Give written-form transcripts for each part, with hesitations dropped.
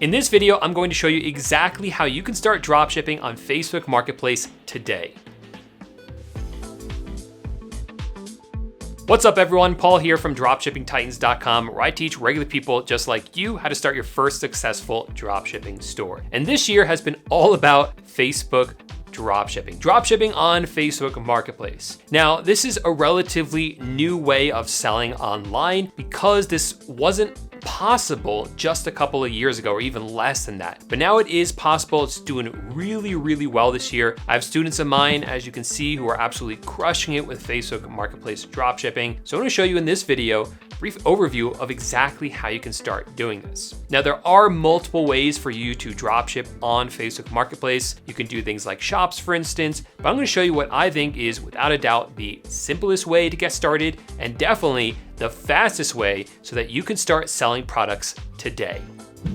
In this video, I'm going to show you exactly how you can start dropshipping on Facebook Marketplace today. What's up everyone, Paul here from dropshippingtitans.com, where I teach regular people just like you how to start your first successful dropshipping store. And this year has been all about Facebook dropshipping on Facebook Marketplace. Now, this is a relatively new way of selling online because this wasn't possible just a couple of years ago or even less than that. But now it is possible. It's doing really well this year. I have students of mine, as you can see, who are absolutely crushing it with Facebook Marketplace dropshipping. So I'm going to show you in this video a brief overview of exactly how you can start doing this. Now, there are multiple ways for you to dropship on Facebook Marketplace. You can do things like shops, for instance, but I'm going to show you what I think is without a doubt the simplest way to get started and definitely the fastest way so that you can start selling products today.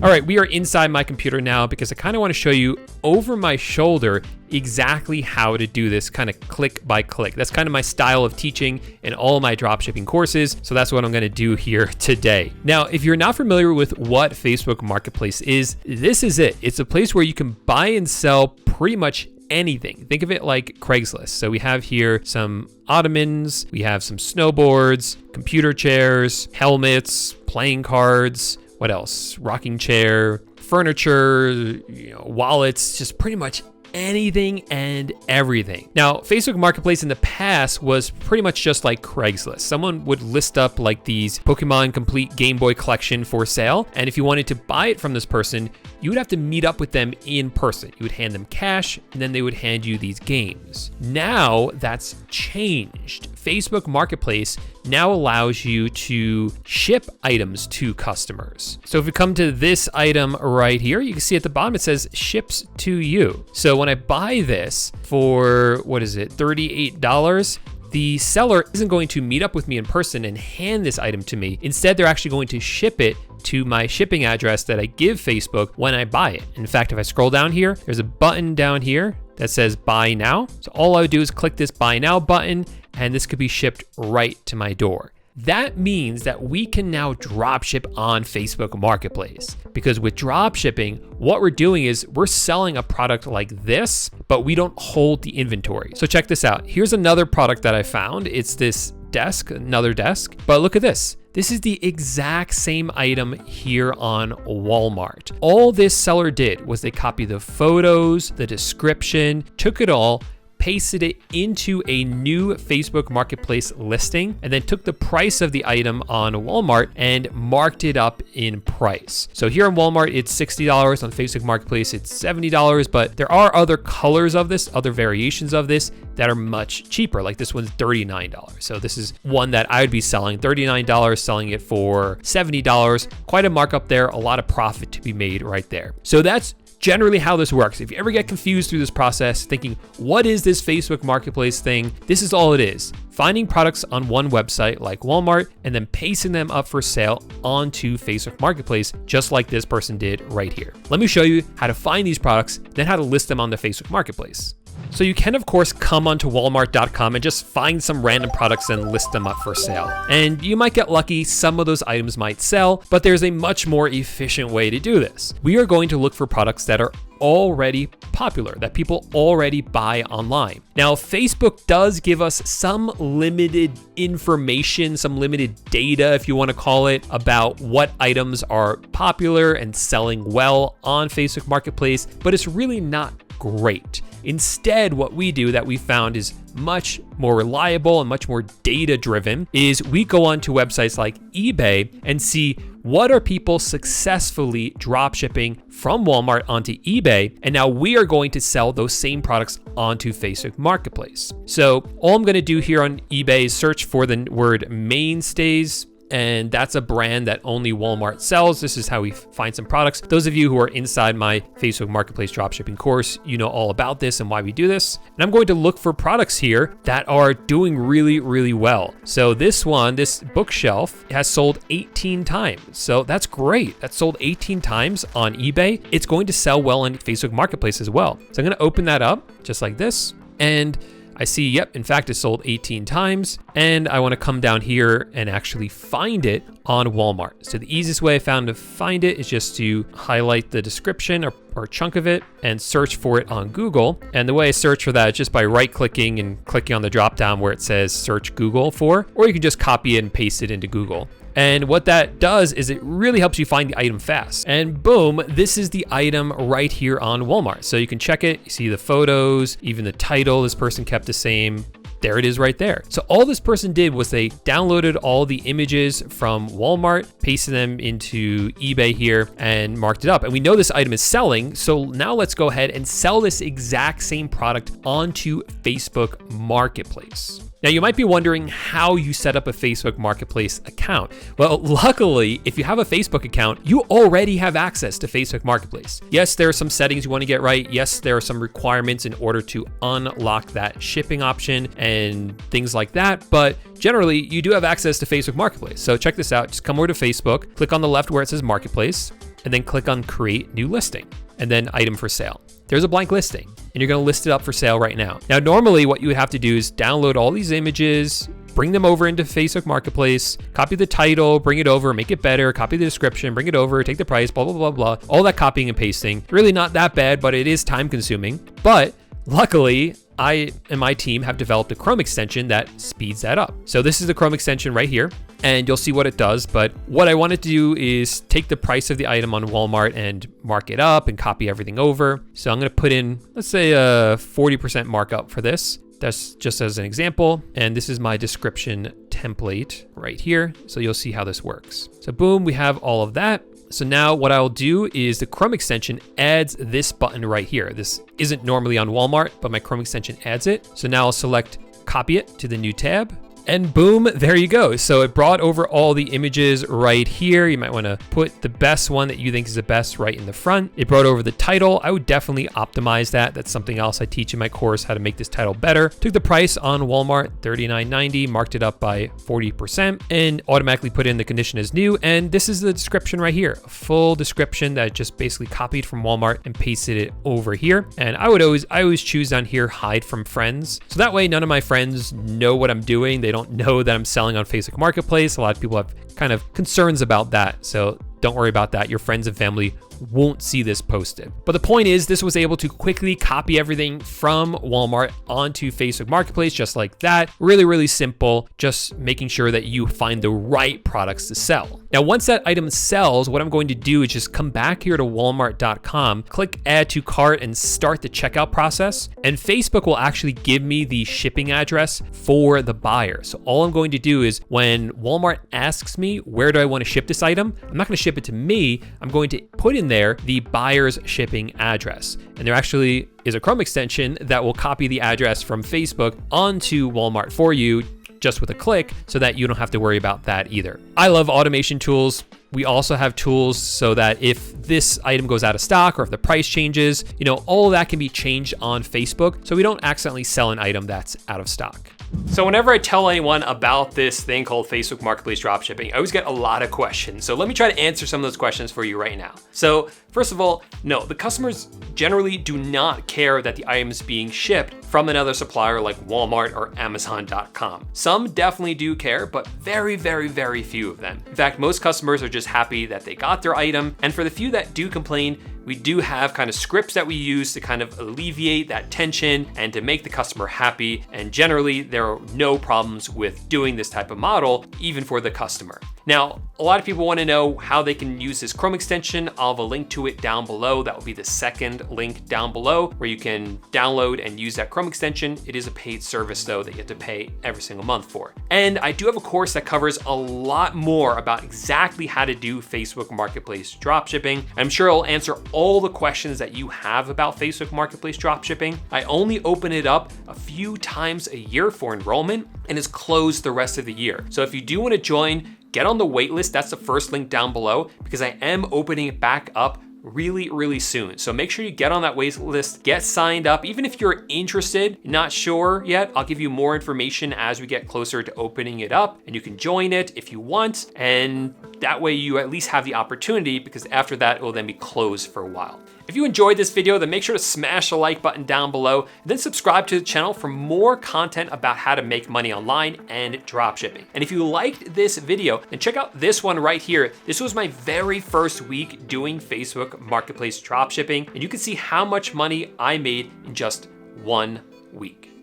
All right, we are inside my computer now because I kind of want to show you over my shoulder exactly how to do this kind of click by click. That's kind of my style of teaching in all my dropshipping courses. So that's what I'm going to do here today. Now, if you're not familiar with what Facebook Marketplace is, this is it. It's a place where you can buy and sell pretty much anything. Think of it like Craigslist. So we have here some ottomans, we have some snowboards, computer chairs, helmets, playing cards, what else? Rocking chair, furniture, wallets, just pretty much anything and everything. Now, Facebook Marketplace in the past was pretty much just like Craigslist. Someone would list up like these Pokemon Complete Game Boy collection for sale. And if you wanted to buy it from this person, you would have to meet up with them in person. You would hand them cash and then they would hand you these games. Now that's changed. Facebook Marketplace now allows you to ship items to customers. So if we come to this item right here, you can see at the bottom it says ships to you. So when I buy this for, $38, the seller isn't going to meet up with me in person and hand this item to me. Instead, they're actually going to ship it to my shipping address that I give Facebook when I buy it. In fact, if I scroll down here, there's a button down here that says buy now. So all I would do is click this buy now button and this could be shipped right to my door. That means that we can now dropship on Facebook Marketplace, because with dropshipping, what we're doing is we're selling a product like this, but we don't hold the inventory. So check this out. Here's another product that I found. It's this desk, another desk, but look at this. This is the exact same item here on Walmart. All this seller did was they copied the photos, the description, took it all, pasted it into a new Facebook Marketplace listing, and then took the price of the item on Walmart and marked it up in price. So here on Walmart, it's $60. On Facebook Marketplace, it's $70, but there are other colors of this, other variations of this that are much cheaper. Like this one's $39. So this is one that I would be selling $39, selling it for $70. Quite a markup there, a lot of profit to be made right there. So that's generally how this works. If you ever get confused through this process thinking, what is this Facebook Marketplace thing? This is all it is. Finding products on one website like Walmart and then pasting them up for sale onto Facebook Marketplace, just like this person did right here. Let me show you how to find these products, then how to list them on the Facebook Marketplace. So you can, of course, come onto walmart.com and just find some random products and list them up for sale. And you might get lucky, some of those items might sell, but there's a much more efficient way to do this. We are going to look for products that are already popular, that people already buy online. Now, Facebook does give us some limited information, some limited data, if you want to call it, about what items are popular and selling well on Facebook Marketplace, but it's really not great. Instead, what we do that we found is much more reliable and much more data driven is we go onto websites like eBay and see what are people successfully dropshipping from Walmart onto eBay. And now we are going to sell those same products onto Facebook Marketplace. So all I'm going to do here on eBay is search for the word mainstays. And that's a brand that only Walmart sells. This is how we find some products. Those of you who are inside my Facebook Marketplace dropshipping course, you know all about this and why we do this. And I'm going to look for products here that are doing really well. So this one, this bookshelf, has sold 18 times. So that's great. That's sold 18 times on eBay. It's going to sell well on Facebook Marketplace as well. So I'm going to open that up just like this. And I see, yep, in fact, it sold 18 times. And I want to come down here and actually find it on Walmart. So the easiest way I found to find it is just to highlight the description or a chunk of it and search for it on Google. And the way I search for that is just by right-clicking and clicking on the drop-down where it says search Google for, or you can just copy it and paste it into Google. And what that does is it really helps you find the item fast. And boom, this is the item right here on Walmart. So you can check it, you see the photos, even the title, this person kept the same. There it is right there. So all this person did was they downloaded all the images from Walmart, pasted them into eBay here and marked it up. And we know this item is selling. So now let's go ahead and sell this exact same product onto Facebook Marketplace. Now you might be wondering how you set up a Facebook Marketplace account. Well, luckily, if you have a Facebook account, you already have access to Facebook Marketplace. Yes, there are some settings you want to get right. Yes, there are some requirements in order to unlock that shipping option and things like that. But generally, you do have access to Facebook Marketplace. So check this out. Just come over to Facebook, click on the left where it says Marketplace, and then click on Create New Listing, and then Item for Sale. There's a blank listing, and you're gonna list it up for sale right now. Now, normally what you would have to do is download all these images, bring them over into Facebook Marketplace, copy the title, bring it over, make it better, copy the description, bring it over, take the price, blah, blah, blah, blah. All that copying and pasting. Really not that bad, but it is time consuming. But luckily, I and my team have developed a Chrome extension that speeds that up. So this is the Chrome extension right here, and you'll see what it does. But what I wanted to do is take the price of the item on Walmart and mark it up and copy everything over. So I'm gonna put in, let's say a 40% markup for this. That's just as an example. And this is my description template right here. So you'll see how this works. So boom, we have all of that. So now what I'll do is the Chrome extension adds this button right here. This isn't normally on Walmart, but my Chrome extension adds it. So now I'll select copy it to the new tab. And boom, there you go. So it brought over all the images right here. You might want to put the best one that you think is the best right in the front. It brought over the title. I would definitely optimize that. That's something else I teach in my course, how to make this title better. Took the price on Walmart, $39.90, marked it up by 40%, and automatically put in the condition as new. And this is the description right here, a full description that I just basically copied from Walmart and pasted it over here. And I always choose down here, hide from friends. So that way none of my friends know what I'm doing. They don't know that I'm selling on Facebook Marketplace. A lot of people have kind of concerns about that. So don't worry about that. Your friends and family won't see this posted. But the point is, this was able to quickly copy everything from Walmart onto Facebook Marketplace just like that. Really, really simple, just making sure that you find the right products to sell. Now, once that item sells, what I'm going to do is just come back here to walmart.com, click add to cart and start the checkout process. And Facebook will actually give me the shipping address for the buyer. So all I'm going to do is when Walmart asks me, where do I want to ship this item? I'm not going to ship it to me. I'm going to put in there the buyer's shipping address. And there actually is a Chrome extension that will copy the address from Facebook onto Walmart for you just with a click so that you don't have to worry about that either. I love automation tools. We also have tools so that if this item goes out of stock or if the price changes, all of that can be changed on Facebook so we don't accidentally sell an item that's out of stock. So whenever I tell anyone about this thing called Facebook Marketplace Dropshipping, I always get a lot of questions. So let me try to answer some of those questions for you right now. So first of all, no, the customers generally do not care that the item is being shipped from another supplier like Walmart or Amazon.com. Some definitely do care, but very, very, very few of them. In fact, most customers are just happy that they got their item. And for the few that do complain, we do have kind of scripts that we use to kind of alleviate that tension and to make the customer happy. And generally, there are no problems with doing this type of model, even for the customer. Now, a lot of people want to know how they can use this Chrome extension. I'll have a link to it down below. That will be the second link down below where you can download and use that Chrome extension. It is a paid service though that you have to pay every single month for. And I do have a course that covers a lot more about exactly how to do Facebook Marketplace dropshipping. I'm sure I'll answer all the questions that you have about Facebook Marketplace dropshipping. I only open it up a few times a year for enrollment and is closed the rest of the year. So if you do want to join, get on the waitlist. That's the first link down below because I am opening it back up really, really soon. So make sure you get on that wait list, get signed up. Even if you're interested, not sure yet, I'll give you more information as we get closer to opening it up, and you can join it if you want. And that way you at least have the opportunity, because after that, it will then be closed for a while. If you enjoyed this video, then make sure to smash the like button down below, and then subscribe to the channel for more content about how to make money online and dropshipping. And if you liked this video, then check out this one right here. This was my very first week doing Facebook Marketplace dropshipping, and you can see how much money I made in just 1 week.